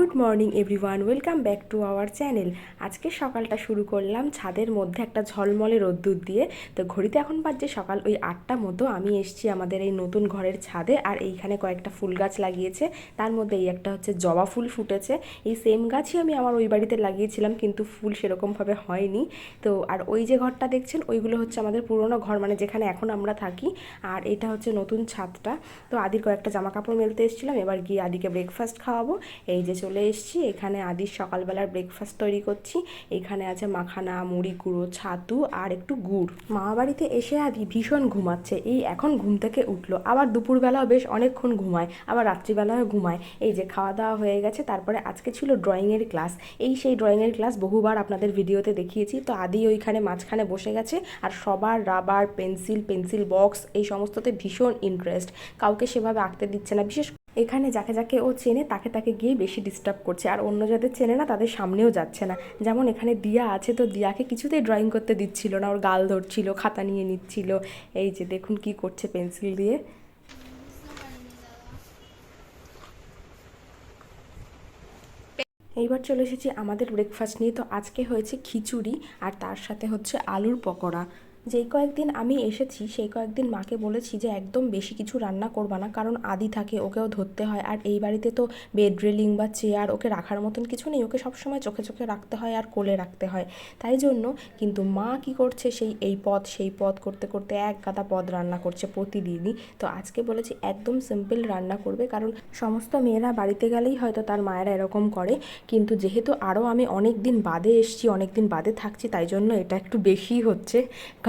Good morning everyone, welcome back to our channel. আজকে সকালটা শুরু করলাম ছাদের মধ্যে একটা ঝলমলে রোদ্দুর দিয়ে। তো ঘড়িতে এখন বাজছে সকাল ওই 8টা মতো। আমি এসেছি আমাদের এই নতুন ঘরের ছাদে, আর এইখানে কয়েকটা ফুল গাছ লাগিয়েছে। তার মধ্যে এই একটা হচ্ছে জবা ফুল ফুটেছে। এই সেম গাছই আমি আমার ওই বাড়িতে লাগিয়েছিলাম, কিন্তু ফুল সেরকমভাবে হয়নি। তো আর ওই যে ঘরটা দেখছেন ওইগুলো হচ্ছে আমাদের পুরোনো ঘর, মানে যেখানে এখন আমরা থাকি। আর এটা হচ্ছে নতুন ছাদটা। তো আদির কয়েকটা জামা কাপড় মেলতে এসেছিলাম, এবার গিয়ে আদিকে ব্রেকফাস্ট খাওয়াবো। এই যে চলে এসেছি, এখানে আদির সকালবেলার ব্রেকফাস্ট তৈরি করছি। এখানে আছে মাখানা, মুড়ি গুঁড়ো, ছাতু আর একটু গুড়। মামা বাড়িতে এসে আদি ভীষণ ঘুমাচ্ছে, এই এখন ঘুম থেকে উঠলো। আবার দুপুরবেলাও বেশ অনেকক্ষণ ঘুমায়, আবার রাত্রিবেলাও ঘুমায়। এই যে খাওয়া দাওয়া হয়ে গেছে। তারপরে আজকে ছিল ড্রয়িংয়ের ক্লাস। সেই ড্রয়িংয়ের ক্লাস বহুবার আপনাদের ভিডিওতে দেখিয়েছি। তো আদি ওইখানে মাঝখানে বসে গেছে, আর সবার রাবার, পেন্সিল বক্স এই সমস্ততে ভীষণ ইন্টারেস্ট। কাউকে সেভাবে আঁকতে দিচ্ছে না, বিশেষ এখানে যাকে যাকে ও চেনে তাকে তাকে গিয়ে বেশি ডিস্টার্ব করছে, আর অন্য যাদের চেনে না তাদের সামনেও যাচ্ছে না। যেমন এখানে দিয়া আছে, তো দিয়াকে কিছুতেই ড্রয়িং করতে দিচ্ছিল না, ওর গাল ধরছিল, খাতা নিয়ে নিচ্ছিল। এই যে দেখুন কি করছে পেন্সিল দিয়ে। এইবার চলে এসেছি আমাদের ব্রেকফাস্ট নিয়ে। তো আজকে হয়েছে খিচুড়ি, আর তার সাথে হচ্ছে আলুর পকোড়া। যেই কয়েকদিন আমি এসেছি সেই কয়েকদিন মাকে বলেছি যে একদম বেশি কিছু রান্না করবা না, কারণ আদি থাকে, ওকেও ধরতে হয়। আর এই বাড়িতে তো বেড রেলিং বা চেয়ার ওকে রাখার মতন কিছু নেই, ওকে সবসময় চোখে চোখে রাখতে হয় আর কোলে রাখতে হয়। তাই জন্য কিন্তু মা কি করছে, এই পদ সেই পদ করতে করতে এক গাদা পদ রান্না করছে প্রতিদিনই। তো আজকে বলেছি একদম সিম্পল রান্না করবে, কারণ সমস্ত মেয়েরা বাড়িতে গেলেই হয়তো তার মায়েরা এরকম করে। কিন্তু যেহেতু আরও আমি অনেক দিন বাদে এসেছি, অনেক দিন বাদে থাকছি, তাই জন্য এটা একটু বেশিই হচ্ছে।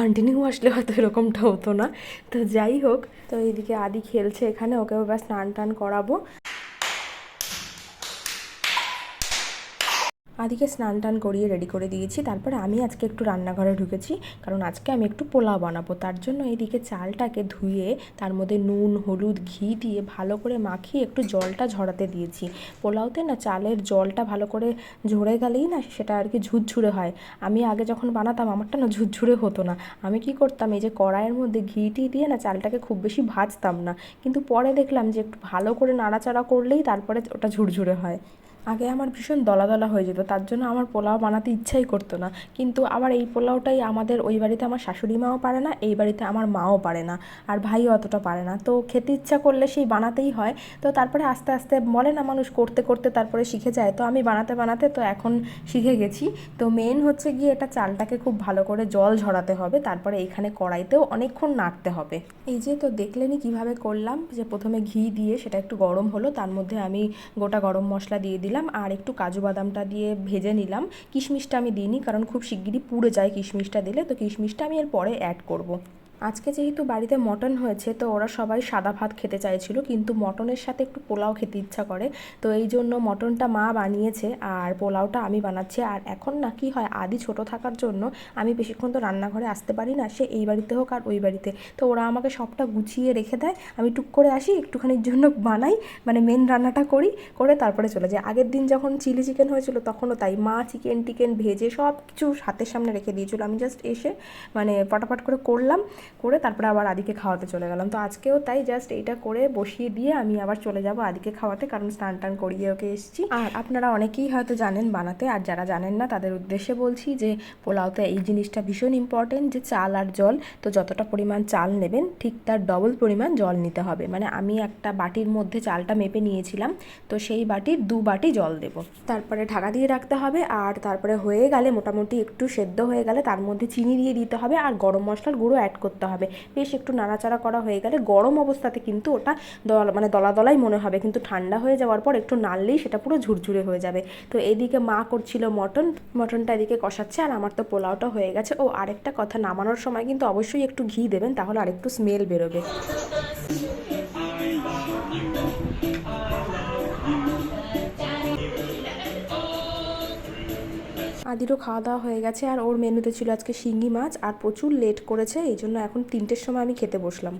কন্টিনিউ আসলে হয়তো এরকমটা হতো না। তো যাই হোক, তো এইদিকে আদি খেলছে এখানে, ওকেও ব্যাস স্নান টান করাবো। আদিকে স্নান টান করিয়ে রেডি করে দিয়েছি। তারপরে আমি আজকে একটু রান্নাঘরে ঢুকেছি, কারণ আজকে আমি একটু পোলাও বানাবো। তার জন্য এইদিকে চালটাকে ধুয়ে তার মধ্যে নুন, হলুদ, ঘি দিয়ে ভালো করে মাখিয়ে একটু জলটা ঝরাতে দিয়েছি। পোলাওতে না চালের জলটা ভালো করে ঝরে গেলেই না সেটা আর কি ঝুরঝুরে হয়। আমি আগে যখন বানাতাম আমারটা না ঝুরঝুরে হতো না। আমি কি করতাম, এই যে কড়াইয়ের মধ্যে ঘি টি দিয়ে না চালটাকে খুব বেশি ভাজতাম না, কিন্তু পরে দেখলাম যে একটু ভালো করে নাড়াচাড়া করলেই তারপরে ওটা ঝুরঝুরে হয়। আগে আমার ভীষণ দলা দলা হয়ে যেত, তার জন্য আমার পোলাও বানাতে ইচ্ছাই করতো না। কিন্তু আবার এই পোলাওটাই আমাদের ওই বাড়িতে আমার শাশুড়ি মাও পারে না, এই বাড়িতে আমার মাও পারে না, আর ভাইও অতটা পারে না। তো খেতে ইচ্ছা করলে সেই বানাতেই হয়। তো তারপরে আস্তে আস্তে বলে না মানুষ করতে করতে তারপরে শিখে যায়, তো আমি বানাতে বানাতে তো এখন শিখে গেছি। তো মেন হচ্ছে গিয়ে এটা চালটাকে খুব ভালো করে জল ঝরাতে হবে, তারপরে এখানে কড়াইতেও অনেকক্ষণ নাড়তে হবে। এই যে তো দেখলেনই কিভাবে করলাম, যে প্রথমে ঘি দিয়ে সেটা একটু গরম হলো, তার মধ্যে আমি গোটা গরম মশলা দিয়ে দিলাম, আর একটু কাজু বাদামটা দিয়ে ভেজে নিলাম। কিশমিশটা আমি দিইনি, কারণ খুব শিগগিরই পুড়ে যায় কিশমিশটা দিলে, তো কিশমিশটা আমি এর পরে অ্যাড করব। আজকে যেহেতু বাড়িতে মটন হয়েছে, তো ওরা সবাই সাদা ভাত খেতে চাইছিল, কিন্তু মটনের সাথে একটু পোলাও খেতে ইচ্ছা করে। তো এই জন্য মটনটা মা বানিয়েছে আর পোলাওটা আমি বানাচ্ছি। আর এখন না কি হয়, আদি ছোট থাকার জন্য আমি বেশিক্ষণ তো রান্নাঘরে আসতে পারি না, সে এই বাড়িতে হোক আর ওই বাড়িতে। তো ওরা আমাকে সবটা গুছিয়ে রেখে দেয়, আমি টুক করে আসি, একটুখানির জন্য বানাই, মানে মেন রান্নাটা করি, করে তারপরে চলে যায়। আগের দিন যখন চিলি চিকেন হয়েছিল তখনও তাই, মা চিকেন টিকেন ভেজে সব কিছু হাতের সামনে রেখে দিয়েছিল, আমি জাস্ট এসে মানে ফটাফট করে করলাম, করে তারপরে আবার আদিকে খাওয়াতে চলে গেলাম। তো আজকেও তাই জাস্ট এইটা করে বসিয়ে দিয়ে আমি আবার চলে যাব আদিকে খাওয়াতে, কারণ স্নান টান করিয়ে ওকে এসেছি। আর আপনারা অনেকেই হয়তো জানেন বানাতে, আর যারা জানেন না তাদের উদ্দেশ্যে বলছি যে পোলাওতে এই জিনিসটা ভীষণ ইম্পর্টেন্ট, যে চাল আর জল। তো যতটা পরিমাণ চাল নেবেন ঠিক তার ডবল পরিমাণ জল নিতে হবে। মানে আমি একটা বাটির মধ্যে চালটা মেপে নিয়েছিলাম, তো সেই বাটির 2 বাটি জল দেব। তারপরে ঢাকা দিয়ে রাখতে হবে, আর তারপরে হয়ে গেলে মোটামুটি একটু সেদ্ধ হয়ে গেলে তার মধ্যে চিনি দিয়ে দিতে হবে, আর গরম মশলার গুঁড়ো অ্যাড করতে হবে। বেশ একটু নাড়াচাড়া করা হয়ে গেলে, গরম অবস্থাতে কিন্তু ওটা মানে দলা দলাই মনে হবে, কিন্তু ঠান্ডা হয়ে যাওয়ার পর একটু নাড়লেই সেটা পুরো ঝুরঝুরে হয়ে যাবে। তো এদিকে মা করছিল মটনটা এদিকে কষাচ্ছে, আর আমার তো পোলাওটা হয়ে গেছে। ও আরেকটা কথা, নামানোর সময় কিন্তু অবশ্যই একটু ঘি দেবেন, তাহলে আরেকটু স্মেল বেরোবে। আদিরও খাওয়া দাওয়া হয়ে গেছে, আর ওর মেনুতে ছিল আজকে শিঙি মাছ, আর প্রচুর লেট করেছে, এই জন্য এখন 3টের সময় আমি খেতে বসলাম।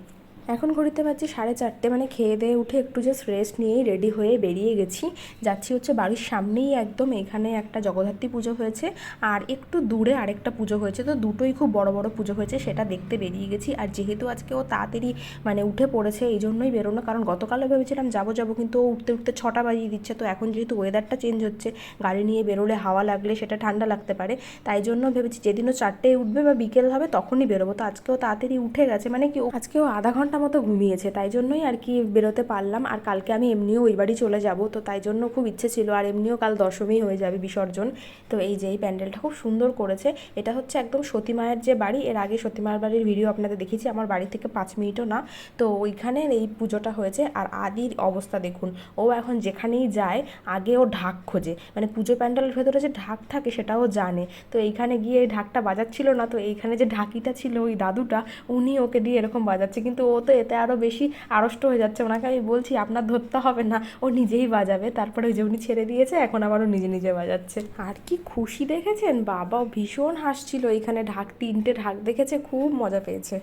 এখন ঘড়িতে বাজছে 4:30, মানে খেয়ে দিয়ে উঠে একটু জাস্ট রেস্ট নিয়েই রেডি হয়ে বেরিয়ে গেছি। যাচ্ছি হচ্ছে বাড়ির সামনেই একদম, এখানে একটা জগদ্ধাত্রী পুজো হয়েছে আর একটু দূরে আরেকটা পুজো হয়েছে, তো দুটোই খুব বড় বড় পুজো হয়েছে, সেটা দেখতে বেরিয়ে গেছি। আর যেহেতু আজকে ও তাড়াতাড়ি মানে উঠে পড়েছে এই জন্যই বেরোনো, কারণ গতকালও ভেবেছিলাম যাবো কিন্তু ও উঠতে উঠতে 6টা বাজিয়ে দিচ্ছে। তো এখন যেহেতু ওয়েদারটা চেঞ্জ হচ্ছে, গাড়ি নিয়ে বেরোলে হাওয়া লাগলে সেটা ঠান্ডা লাগতে পারে, তাই জন্য ভেবেছি যেদিনও 4টেয় উঠবে বা বিকেল হবে তখনই বেরোবো। তো আজকেও তাড়াতাড়ি উঠে গেছে, মানে কি আজকেও আধা ঘন্টা মতো ঘুমিয়েছে, তাই জন্যই আর কি বেরোতে পারলাম। আর কালকে আমি এমনিও ওই বাড়ি চলে যাব, তো তাই জন্য খুব ইচ্ছে ছিল, আর এমনিও কাল দশমী হয়ে যাবে বিসর্জন। তো এই যে এই প্যান্ডেলটা খুব সুন্দর করেছে, এটা হচ্ছে একদম সতী মায়ের যে বাড়ি, এর আগে সতী মায়ের বাড়ির ভিডিও আপনাদের দেখেছি, আমার বাড়ি থেকে 5 মিনিটও না। তো ওইখানে এই পুজোটা হয়েছে। আর আদির অবস্থা দেখুন, ও এখন যেখানেই যায় আগে ও ঢাক খোঁজে, মানে পুজো প্যান্ডেলের ভেতরে যে ঢাক থাকে সেটাও জানে। তো এইখানে গিয়ে ঢাকটা বাজাচ্ছিল না, তো এইখানে যে ঢাকিটা ছিল ওই দাদুটা উনি ওকে দিয়ে এরকম বাজাচ্ছে, কিন্তু ও তো এতে আরও বেশি আড়ষ্ট হয়ে যাচ্ছে। ওনাকে আমি বলছি আপনার ধরতে হবে না, ও নিজেই বাজাবে। তারপরে ওই যে উনি ছেড়ে দিয়েছে, এখন আবারও নিজে নিজে বাজাচ্ছে। আর কি খুশি দেখেছেন, বাবাও ভীষণ হাসছিল, এইখানে ঢাক 3টে ঢাক দেখেছে, খুব মজা পেয়েছে।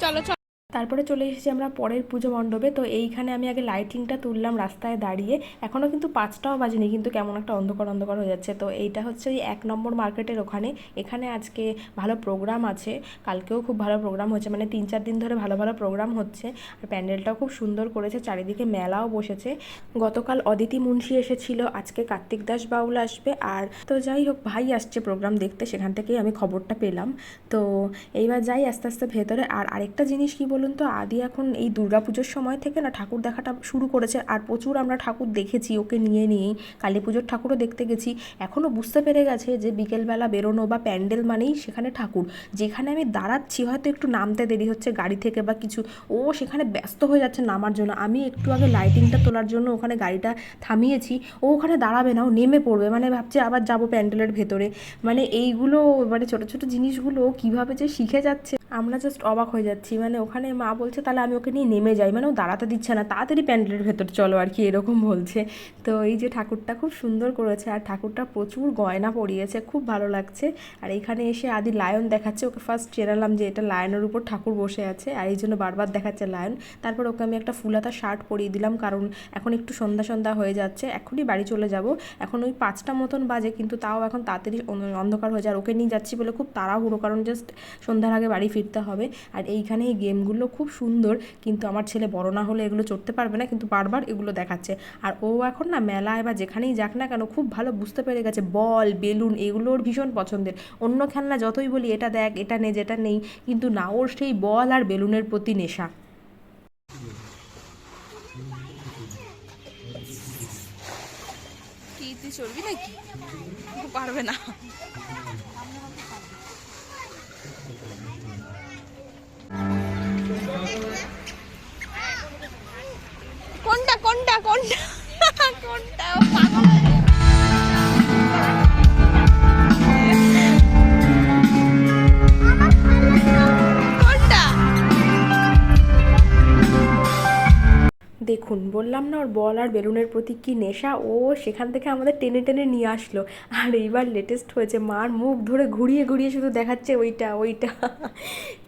চলো চলো। তারপরে চলে এসেছি আমরা পরের পুজো মণ্ডপে। তো এইখানে আমি আগে লাইটিংটা তুললাম রাস্তায় দাঁড়িয়ে, এখনও কিন্তু 5টাও বাজেনি, কিন্তু কেমন একটা অন্ধকার অন্ধকার হয়ে যাচ্ছে। তো এইটা হচ্ছে ওই 1 নম্বর মার্কেটের ওখানে, এখানে আজকে ভালো প্রোগ্রাম আছে, কালকেও খুব ভালো প্রোগ্রাম হচ্ছে, মানে 3-4 দিন ধরে ভালো ভালো প্রোগ্রাম হচ্ছে। আর প্যান্ডেলটাও খুব সুন্দর করেছে, চারিদিকে মেলাও বসেছে। গতকাল অদিতি মুন্সি এসেছিল, আজকে কার্তিক দাস বাউল আসবে। আর তো যাই হোক, ভাই আসছে প্রোগ্রাম দেখতে, সেখান থেকেই আমি খবরটা পেলাম। তো এইবার যাই আস্তে আস্তে ভেতরে। আর আরেকটা জিনিস কি বলুন তো, আদি এখন এই দুর্গাপুজোর সময় থেকে না ঠাকুর দেখাটা শুরু করেছে, আর প্রচুর আমরা ঠাকুর দেখেছি ওকে নিয়েই। কালী পুজোর ঠাকুরও দেখতে গেছি, এখনও বুঝতে পেরে গেছে যে বিকেলবেলা বেরোনো বা প্যান্ডেল মানেই সেখানে ঠাকুর। যেখানে আমি দাঁড়াচ্ছি হয়তো একটু নামতে দেরি হচ্ছে গাড়ি থেকে বা কিছু, ও সেখানে ব্যস্ত হয়ে যাচ্ছে নামার জন্য। আমি একটু আগে লাইটিংটা তোলার জন্য ওখানে গাড়িটা থামিয়েছি, ও ওখানে দাঁড়াবে না, ও নেমে পড়বে, মানে ভাবছে আবার যাবো প্যান্ডেলের ভেতরে। মানে এইগুলো, মানে ছোটো ছোটো জিনিসগুলো কীভাবে যে শিখে যাচ্ছে, আমরা জাস্ট অবাক হয়ে যাচ্ছি। মানে ওখানে মা বলছে তাহলে আমি ওকে নিয়ে নেমে যাই, মানে ও দাঁড়াতে দিচ্ছে না, তাড়াতাড়ি প্যান্ডেলের ভেতর চলো আর কি, এরকম বলছে। তো এই যে ঠাকুরটা খুব সুন্দর করেছে, আর ঠাকুরটা প্রচুর গয়না পরিয়েছে, খুব ভালো লাগছে। আর এখানে এসে আদি লায়ন দেখাচ্ছে, ওকে ফার্স্ট চেনালাম যে এটা লায়নের উপর ঠাকুর বসে আছে, আর এই জন্য বারবার দেখাচ্ছে লায়ন। তারপর ওকে আমি একটা ফুলাতা শার্ট পরিয়ে দিলাম, কারণ এখন একটু সন্ধ্যা সন্ধ্যা হয়ে যাচ্ছে, এখনই বাড়ি চলে যাব। এখন ওই 5টা মতন বাজে, কিন্তু তাও এখন তাড়াতাড়ি অন্ধকার হয়ে যায়। আর ওকে নিয়ে যাচ্ছি বলে খুব তাড়াহুড়ো, কারণ জাস্ট সন্ধ্যার আগে বাড়ি ফিরতে হবে। আর এইখানে এই গেমগুলো খুব সুন্দর, কিন্তু আমার ছেলে বড় না হলে এগুলো চড়তে পারবে না, কিন্তু বারবার এগুলো দেখাচ্ছে। আর ও এখন না মেলায় বা যেখানেই যাক না কেন খুব ভালো বুঝতে পেরে গেছে, বল বেলুন এগুলো ওর ভীষণ পছন্দের। অন্য খেলনা যতই বলি এটা দেখ এটা নে যেটা নেই, কিন্তু না, ওর সেই বল আর বেলুনের প্রতি নেশা। কি তুই চলবি নাকি? পারবে না। কোনটা কোনটা কোনটা কোনটা পাগল হয়ে গেছে। কোনটা? দেখুন বললাম না ওর বল আর বেলুনের প্রতি কী নেশা, ও সেখান থেকে আমাদের টেনে টেনে নিয়ে আসলো। আর এইবার লেটেস্ট হয়েছে, মার মুখ ধরে ঘুরিয়ে ঘুরিয়ে শুধু দেখাচ্ছে ওইটা ওইটা।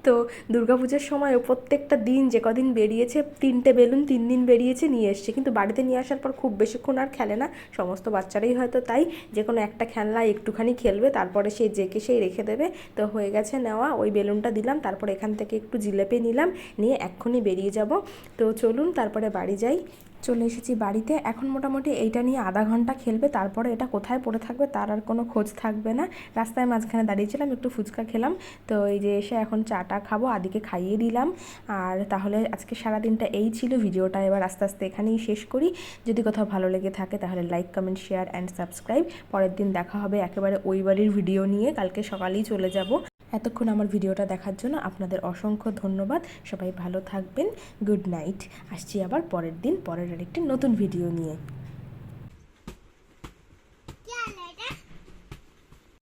তো দুর্গাপুজোর সময় ও প্রত্যেকটা দিন যে কদিন বেরিয়েছে 3টে বেলুন 3 দিন বেরিয়েছে নিয়ে এসছে, কিন্তু বাড়িতে নিয়ে আসার পর খুব বেশিক্ষণ আর খেলে না, সমস্ত বাচ্চারাই হয়তো তাই, যে কোনো একটা খেলনা একটুখানি খেলবে, তারপরে সেই জেকে সেই রেখে দেবে। তো হয়ে গেছে নেওয়া, ওই বেলুনটা দিলাম, তারপর এখান থেকে একটু জিলেপি নিলাম, নিয়ে এক্ষুনি বেরিয়ে যাব। তো চলুন তারপরে বাড়ি যাই। চলে এসেছি বাড়িতে, এখন মোটামুটি এইটা নিয়ে আধা ঘন্টা খেলবে, তারপরে এটা কোথায় পড়ে থাকবে তার আর কোনো খোঁজ থাকবে না। রাস্তায় মাঝখানে দাঁড়িয়েছিলাম, একটু ফুচকা খেলাম, তো এই যে এসে এখন চাটা খাবো, আদিকে খাইয়ে দিলাম। আর তাহলে আজকে সারাদিনটা এই ছিল, ভিডিওটা এবার আস্তে আস্তে এখানেই শেষ করি। যদি কোথাও ভালো লেগে থাকে তাহলে like comment share and subscribe. পরের দিন দেখা হবে একেবারে ওই বাড়ির ভিডিও নিয়ে, কালকে সকালেই চলে যাব। এতক্ষণ আমার ভিডিওটা দেখার জন্য আপনাদের অসংখ্য ধন্যবাদ। সবাই ভালো থাকবেন, গুড নাইট। আসছি আবার পরের দিন পরের আরেকটি নতুন ভিডিও নিয়ে।